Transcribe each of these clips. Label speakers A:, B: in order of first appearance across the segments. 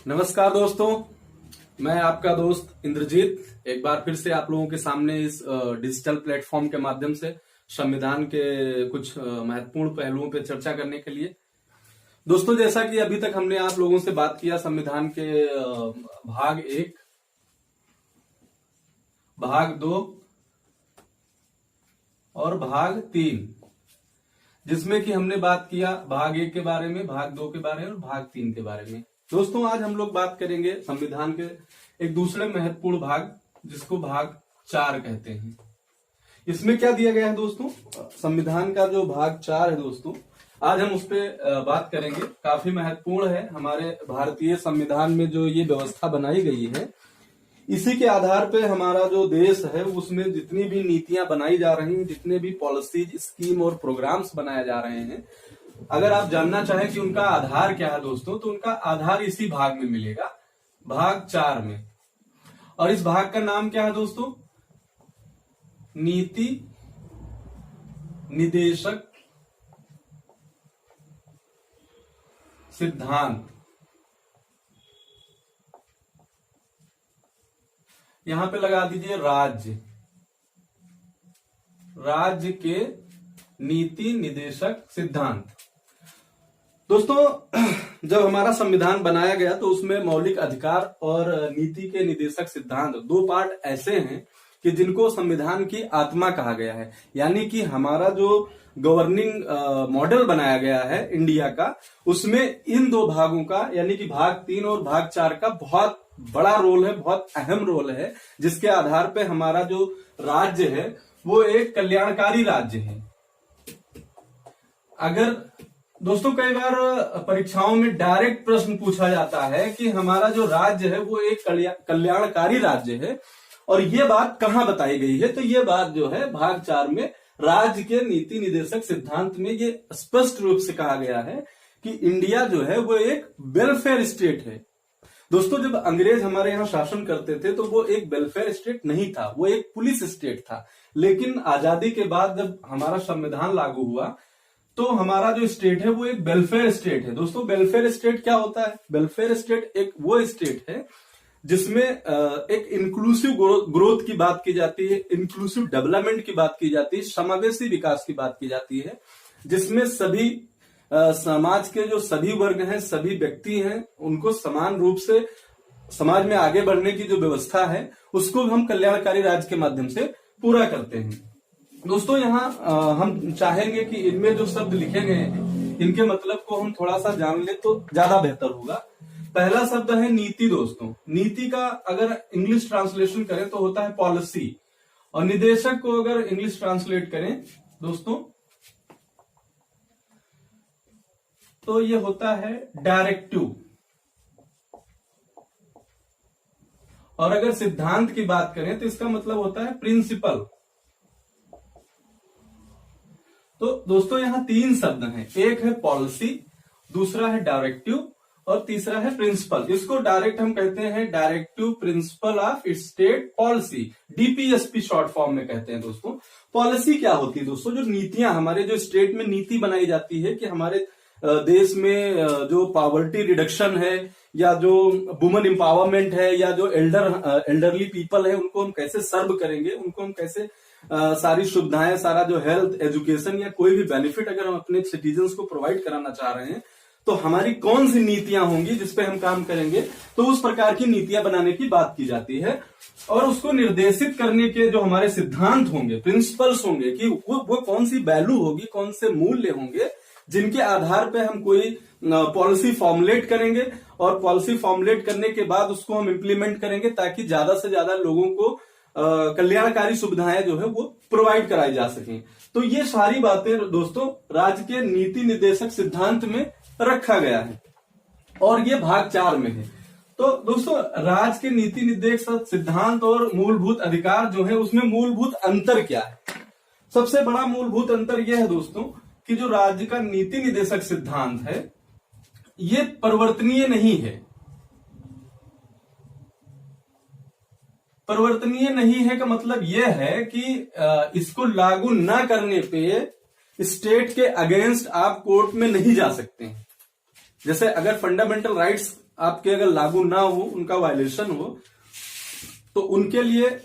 A: नमस्कार दोस्तों, मैं आपका दोस्त इंद्रजीत एक बार फिर से आप लोगों के सामने इस डिजिटल प्लेटफॉर्म के माध्यम से संविधान के कुछ महत्वपूर्ण पहलुओं पर चर्चा करने के लिए। दोस्तों, जैसा कि अभी तक हमने आप लोगों से बात किया संविधान के भाग 1, भाग 2 और भाग 3, जिसमें कि हमने बात किया भाग 1 के बारे में, भाग 2 के बारे में और भाग 3 के बारे में। दोस्तों, आज हम लोग बात करेंगे संविधान के एक दूसरे महत्वपूर्ण भाग, जिसको भाग 4 कहते हैं। इसमें क्या दिया गया है दोस्तों? संविधान का जो भाग 4 है दोस्तों, आज हम उस पर बात करेंगे। काफी महत्वपूर्ण है। हमारे भारतीय संविधान में जो ये व्यवस्था बनाई गई है, इसी के आधार पे हमारा जो देश है उसमें जितनी भी नीतियां बनाई जा रही हैं, जितने भी पॉलिसीज, स्कीम और प्रोग्राम्स बनाए जा रहे हैं, अगर आप जानना चाहें कि उनका आधार क्या है दोस्तों, तो उनका आधार इसी भाग में मिलेगा, भाग 4 में। और इस भाग का नाम क्या है दोस्तों? नीति निदेशक सिद्धांत। यहां पे लगा दीजिए राज्य, राज्य के नीति निदेशक सिद्धांत। दोस्तों, जब हमारा संविधान बनाया गया तो उसमें मौलिक अधिकार और नीति के निदेशक सिद्धांत, दो पार्ट ऐसे हैं कि जिनको संविधान की आत्मा कहा गया है। यानी कि हमारा जो गवर्निंग मॉडल बनाया गया है इंडिया का, उसमें इन दो भागों का, यानी कि भाग 3 और भाग 4 का बहुत बड़ा रोल है, बहुत अहम रोल है, जिसके आधार पे हमारा जो राज्य है वो एक कल्याणकारी राज्य है। अगर दोस्तों, कई बार परीक्षाओं में डायरेक्ट प्रश्न पूछा जाता है कि हमारा जो राज्य है वो एक कल्याणकारी राज्य है, और ये बात कहाँ बताई गई है? तो ये बात जो है भाग 4 में राज्य के नीति निदेशक सिद्धांत में ये स्पष्ट रूप से कहा गया है कि इंडिया जो है वो एक वेलफेयर स्टेट है। दोस्तों, जब अंग्रेज हमारे यहाँ शासन करते थे तो वो एक वेलफेयर स्टेट नहीं था, वो एक पुलिस स्टेट था। लेकिन आजादी के बाद जब हमारा संविधान लागू हुआ तो हमारा जो स्टेट है वो एक वेलफेयर स्टेट है। दोस्तों, वेलफेयर स्टेट क्या होता है? वेलफेयर स्टेट एक वो स्टेट है जिसमें एक इंक्लूसिव ग्रोथ की बात की जाती है, इंक्लूसिव डेवलपमेंट की बात की जाती है, समावेशी विकास की बात की जाती है, जिसमें सभी समाज के जो सभी वर्ग हैं, सभी व्यक्ति हैं, उनको समान रूप से समाज में आगे बढ़ने की जो व्यवस्था है उसको हम कल्याणकारी राज्य के माध्यम से पूरा करते हैं। दोस्तों, यहाँ हम चाहेंगे कि इनमें जो शब्द लिखे गए हैं इनके मतलब को हम थोड़ा सा जान ले तो ज्यादा बेहतर होगा। पहला शब्द है नीति। दोस्तों, नीति का अगर इंग्लिश ट्रांसलेशन करें तो होता है पॉलिसी, और निदेशक को अगर इंग्लिश ट्रांसलेट करें दोस्तों तो ये होता है डायरेक्टिव। और अगर सिद्धांत की बात करें तो इसका मतलब होता है प्रिंसिपल। तो दोस्तों, यहां 3 शब्द हैं, एक है पॉलिसी, दूसरा है डायरेक्टिव और तीसरा है प्रिंसिपल। इसको डायरेक्ट हम कहते हैं directive principle of state policy, DPSP short form में कहते हैं। दोस्तों, पॉलिसी क्या होती है? दोस्तों, जो नीतियां हमारे जो स्टेट में नीति बनाई जाती है कि हमारे देश में जो पॉवर्टी रिडक्शन है, या जो वुमेन एम्पावरमेंट है, या जो एल्डरली पीपल है, उनको हम कैसे सर्व करेंगे, उनको हम कैसे सारी सुविधाएं, सारा जो हेल्थ, एजुकेशन या कोई भी बेनिफिट अगर हम अपने सिटीजन्स को प्रोवाइड कराना चाह रहे हैं तो हमारी कौन सी नीतियां होंगी जिसपे हम काम करेंगे, तो उस प्रकार की नीतियां बनाने की बात की जाती है। और उसको निर्देशित करने के जो हमारे सिद्धांत होंगे, प्रिंसिपल्स होंगे, कि वो कौन सी वैल्यू होगी, कौन से मूल्य होंगे जिनके आधार पे हम कोई पॉलिसी फॉर्मुलेट करेंगे, और पॉलिसी फॉर्मुलेट करने के बाद उसको हम इम्प्लीमेंट करेंगे ताकि ज्यादा से ज्यादा लोगों को कल्याणकारी सुविधाएं जो है वो प्रोवाइड कराई जा सकें। तो ये सारी बातें दोस्तों राज्य के नीति निदेशक सिद्धांत में रखा गया है, और ये भाग 4 में है। तो दोस्तों, राज्य के नीति निदेशक सिद्धांत और मूलभूत अधिकार जो है उसमें मूलभूत अंतर क्या है? सबसे बड़ा मूलभूत अंतर यह है दोस्तों कि जो राज्य का नीति निदेशक सिद्धांत है ये परिवर्तनीय नहीं है। परिवर्तनीय नहीं है का मतलब यह है कि इसको लागू न करने पे स्टेट के अगेंस्ट आप कोर्ट में नहीं जा सकते हैं। जैसे अगर फंडामेंटल राइट्स आपके अगर लागू ना हो, उनका वायलेशन हो, तो उनके लिए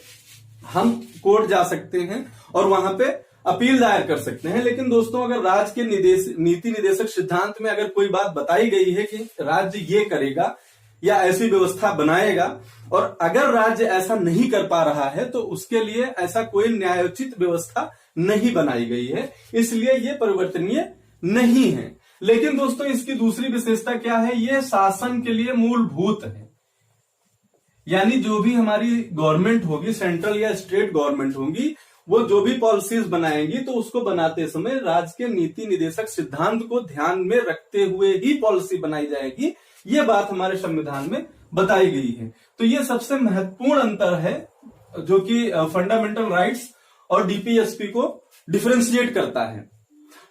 A: हम कोर्ट जा सकते हैं और वहां पे अपील दायर कर सकते हैं। लेकिन दोस्तों, अगर राज्य के नीति निर्देशक सिद्धांत में अगर कोई बात बताई गई है कि राज्य ये करेगा या ऐसी व्यवस्था बनाएगा, और अगर राज्य ऐसा नहीं कर पा रहा है तो उसके लिए ऐसा कोई न्यायोचित व्यवस्था नहीं बनाई गई है, इसलिए ये परिवर्तनीय नहीं है। लेकिन दोस्तों, इसकी दूसरी विशेषता क्या है, ये शासन के लिए मूलभूत है। यानी जो भी हमारी गवर्नमेंट होगी, सेंट्रल या स्टेट गवर्नमेंट होगी, वो जो भी पॉलिसीज बनाएंगी तो उसको बनाते समय राज्य के नीति निर्देशक सिद्धांत को ध्यान में रखते हुए ही पॉलिसी बनाई जाएगी। ये बात हमारे संविधान में बताई गई है। तो ये सबसे महत्वपूर्ण अंतर है जो कि फंडामेंटल राइट्स और डीपीएसपी को डिफरेंशिएट करता है।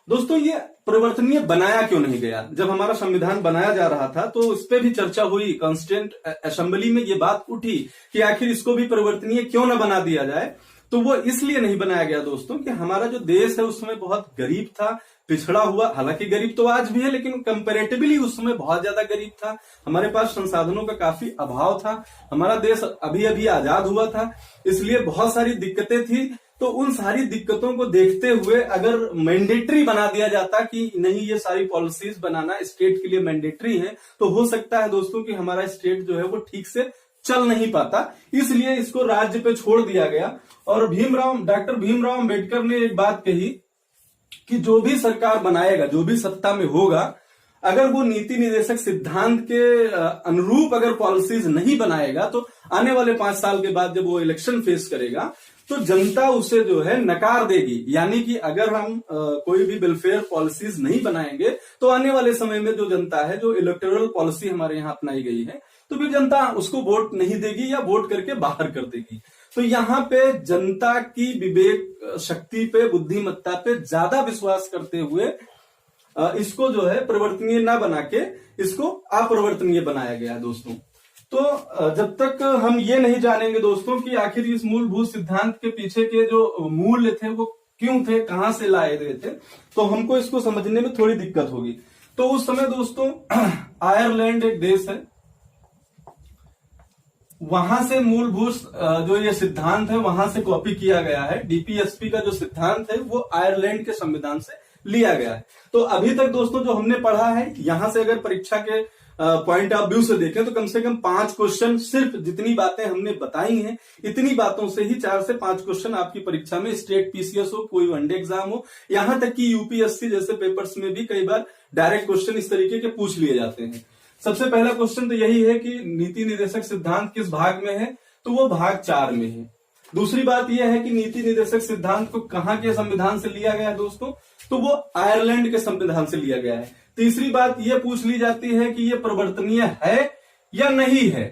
A: दोस्तों, ये परिवर्तनीय बनाया क्यों नहीं गया? जब हमारा संविधान बनाया जा रहा था तो इस पे भी चर्चा हुई, कॉन्स्टिट्यूएंट असेंबली में ये बात उठी कि आखिर इसको भी परिवर्तनीय क्यों न बना दिया जाए। तो वो इसलिए नहीं बनाया गया दोस्तों कि हमारा जो देश है उसमें बहुत गरीब था, पिछड़ा हुआ, हालांकि गरीब तो आज भी है लेकिन कंपैरेटिवली उस समय बहुत ज्यादा गरीब था। हमारे पास संसाधनों का काफी अभाव था, हमारा देश अभी अभी आजाद हुआ था, इसलिए बहुत सारी दिक्कतें थी। तो उन सारी दिक्कतों को देखते हुए अगर मैंडेटरी बना दिया जाता कि नहीं, ये सारी पॉलिसीज बनाना स्टेट के लिए मैंडेटरी है, तो हो सकता है दोस्तों कि हमारा स्टेट जो है वो ठीक से चल नहीं पाता। इसलिए इसको राज्य पे छोड़ दिया गया। और डॉक्टर भीमराव अंबेडकर ने एक बात कही कि जो भी सरकार बनाएगा, जो भी सत्ता में होगा, अगर वो नीति निर्देशक सिद्धांत के अनुरूप अगर पॉलिसीज नहीं बनाएगा तो आने वाले 5 साल के बाद जब वो इलेक्शन फेस करेगा तो जनता उसे जो है नकार देगी। यानी कि अगर हम कोई भी वेलफेयर पॉलिसीज नहीं बनाएंगे तो आने वाले समय में जो जनता है, जो इलेक्टोरल पॉलिसी हमारे यहाँ अपनाई गई है, तो फिर जनता उसको वोट नहीं देगी या वोट करके बाहर कर देगी। तो यहाँ पे जनता की विवेक शक्ति पे, बुद्धिमत्ता पे ज्यादा विश्वास करते हुए इसको जो है परिवर्तनीय ना बना के इसको अपरिवर्तनीय बनाया गया है दोस्तों। तो जब तक हम ये नहीं जानेंगे दोस्तों कि आखिर इस मूलभूत सिद्धांत के पीछे के जो मूल्य थे वो क्यों थे, कहां से लाए गए थे, तो हमको इसको समझने में थोड़ी दिक्कत होगी। तो उस समय दोस्तों आयरलैंड एक देश है, वहां से मूलभूत जो ये सिद्धांत है वहां से कॉपी किया गया है। डीपीएसपी का जो सिद्धांत है वो आयरलैंड के संविधान से लिया गया है। तो अभी तक दोस्तों जो हमने पढ़ा है, यहां से अगर परीक्षा के पॉइंट ऑफ व्यू से देखें तो कम से कम 5 क्वेश्चन, सिर्फ जितनी बातें हमने बताई हैं इतनी बातों से ही 4 से 5 क्वेश्चन आपकी परीक्षा में, स्टेट पीसीएस हो, कोई वनडे एग्जाम हो, यहां तक कि यूपीएससी जैसे पेपर्स में भी कई बार डायरेक्ट क्वेश्चन इस तरीके के पूछ लिए जाते हैं। सबसे पहला क्वेश्चन तो यही है कि नीति निर्देशक सिद्धांत किस भाग में है, तो वो भाग 4 में है। दूसरी बात यह है कि नीति निर्देशक सिद्धांत को कहां के संविधान से लिया गया है दोस्तों, तो वो आयरलैंड के संविधान से लिया गया है। तीसरी बात यह पूछ ली जाती है कि यह परिवर्तनीय है या नहीं है,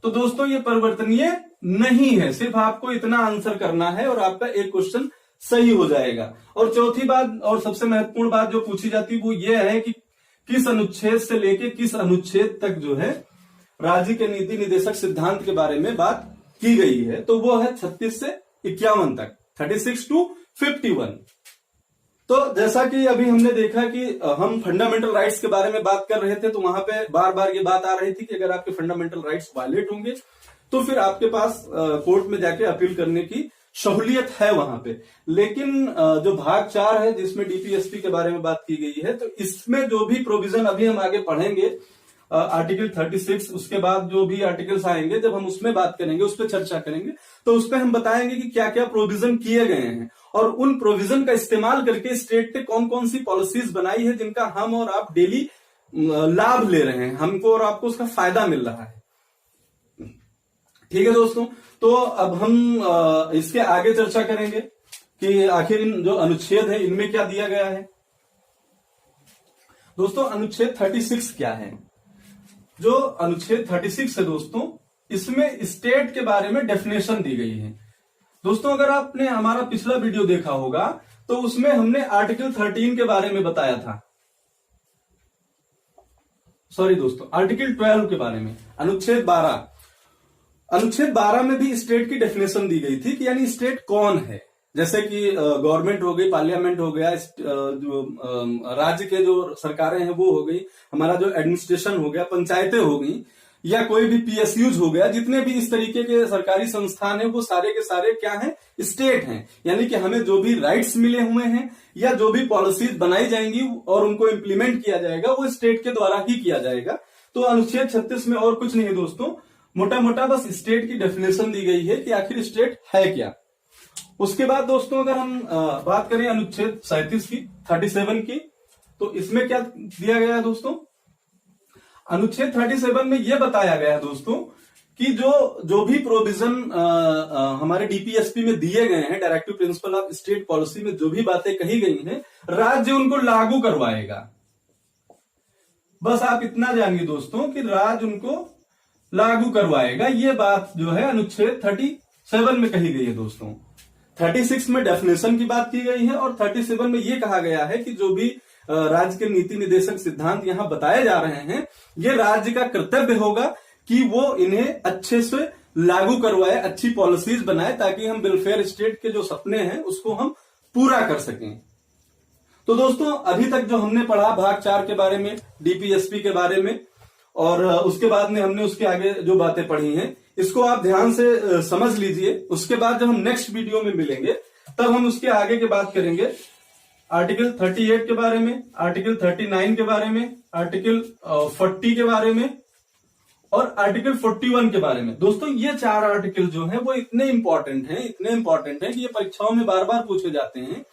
A: तो दोस्तों ये परिवर्तनीय नहीं है। सिर्फ आपको इतना आंसर करना है और आपका एक क्वेश्चन सही हो जाएगा। और चौथी बात और सबसे महत्वपूर्ण बात जो पूछी जाती है वो ये है कि किस अनुच्छेद से लेके किस अनुच्छेद तक जो है राज्य के नीति निर्देशक सिद्धांत के बारे में बात की गई है, तो वो है 36 से 51 तक, 36 to 51। तो जैसा कि अभी हमने देखा कि हम फंडामेंटल राइट्स के बारे में बात कर रहे थे, तो वहां पे बार बार ये बात आ रही थी कि अगर आपके फंडामेंटल राइट्स वायलेट होंगे तो फिर आपके पास कोर्ट में जाके अपील करने की सहूलियत है वहां पे। लेकिन जो भाग 4 है जिसमें डीपीएसपी के बारे में बात की गई है, तो इसमें जो भी प्रोविजन अभी हम आगे पढ़ेंगे, आर्टिकल 36, उसके बाद जो भी आर्टिकल्स आएंगे जब हम उसमें बात करेंगे, उस पर चर्चा करेंगे, तो उस पर हम बताएंगे कि क्या क्या प्रोविजन किए गए हैं और उन प्रोविजन का इस्तेमाल करके स्टेट ने कौन कौन सी पॉलिसीज बनाई है जिनका हम और आप डेली लाभ ले रहे हैं, हमको और आपको उसका फायदा मिल रहा है। ठीक है दोस्तों, तो अब हम इसके आगे चर्चा करेंगे कि आखिर इन जो अनुच्छेद है इनमें क्या दिया गया है। दोस्तों अनुच्छेद 36 क्या है? जो अनुच्छेद 36 है दोस्तों, इसमें स्टेट के बारे में डेफिनेशन दी गई है। दोस्तों अगर आपने हमारा पिछला वीडियो देखा होगा तो उसमें हमने आर्टिकल 13 के बारे में बताया था, सॉरी दोस्तों आर्टिकल 12 के बारे में, अनुच्छेद 12 में भी स्टेट की डेफिनेशन दी गई थी कि यानी स्टेट कौन है। जैसे कि गवर्नमेंट हो गई, पार्लियामेंट हो गया, जो राज्य के जो सरकारें हैं वो हो गई, हमारा जो एडमिनिस्ट्रेशन हो गया, पंचायतें हो गई, या कोई भी पीएसयूज हो गया, जितने भी इस तरीके के सरकारी संस्थान हैं वो सारे के सारे क्या हैं, स्टेट हैं। यानी कि हमें जो भी राइट्स मिले हुए हैं या जो भी पॉलिसीज बनाई जाएंगी और उनको इम्प्लीमेंट किया जाएगा वो स्टेट के द्वारा ही किया जाएगा। तो अनुच्छेद 36 में और कुछ नहीं है दोस्तों, मोटा मोटा बस स्टेट की डेफिनेशन दी गई है कि आखिर स्टेट है क्या। उसके बाद दोस्तों अगर हम बात करें अनुच्छेद 37 की, 37 की, तो इसमें क्या दिया गया है दोस्तों, अनुच्छेद 37 में यह बताया गया है दोस्तों कि जो भी प्रोविजन हमारे डीपीएसपी में दिए गए हैं, directive principle of state policy में जो भी बातें कही गई हैं, राज्य उनको लागू करवाएगा। बस आप इतना जानिए दोस्तों कि राज्य उनको लागू करवाएगा। ये बात जो है अनुच्छेद 37 में कही गई है दोस्तों। 36 में डेफिनेशन की बात की गई है और 37 में यह कहा गया है कि जो भी राज्य के नीति निर्देशक सिद्धांत यहां बताए जा रहे हैं, ये राज्य का कर्तव्य होगा कि वो इन्हें अच्छे से लागू करवाए, अच्छी पॉलिसीज बनाए, ताकि हम वेलफेयर स्टेट के जो सपने हैं उसको हम पूरा कर सकें। तो दोस्तों अभी तक जो हमने पढ़ा भाग 4 के बारे में, डीपीएसपी के बारे में, और उसके बाद में हमने उसके आगे जो बातें पढ़ी हैं, इसको आप ध्यान से समझ लीजिए। उसके बाद जब हम नेक्स्ट वीडियो में मिलेंगे तब हम उसके आगे की बात करेंगे, आर्टिकल 38 के बारे में, आर्टिकल 39 के बारे में, आर्टिकल 40 के बारे में और आर्टिकल 41 के बारे में। दोस्तों ये 4 आर्टिकल जो हैं वो इतने इंपॉर्टेंट हैं कि ये परीक्षाओं में बार बार पूछे जाते हैं,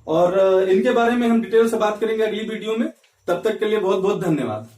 A: और इनके बारे में हम डिटेल से बात करेंगे अगली वीडियो में। तब तक के लिए बहुत बहुत धन्यवाद।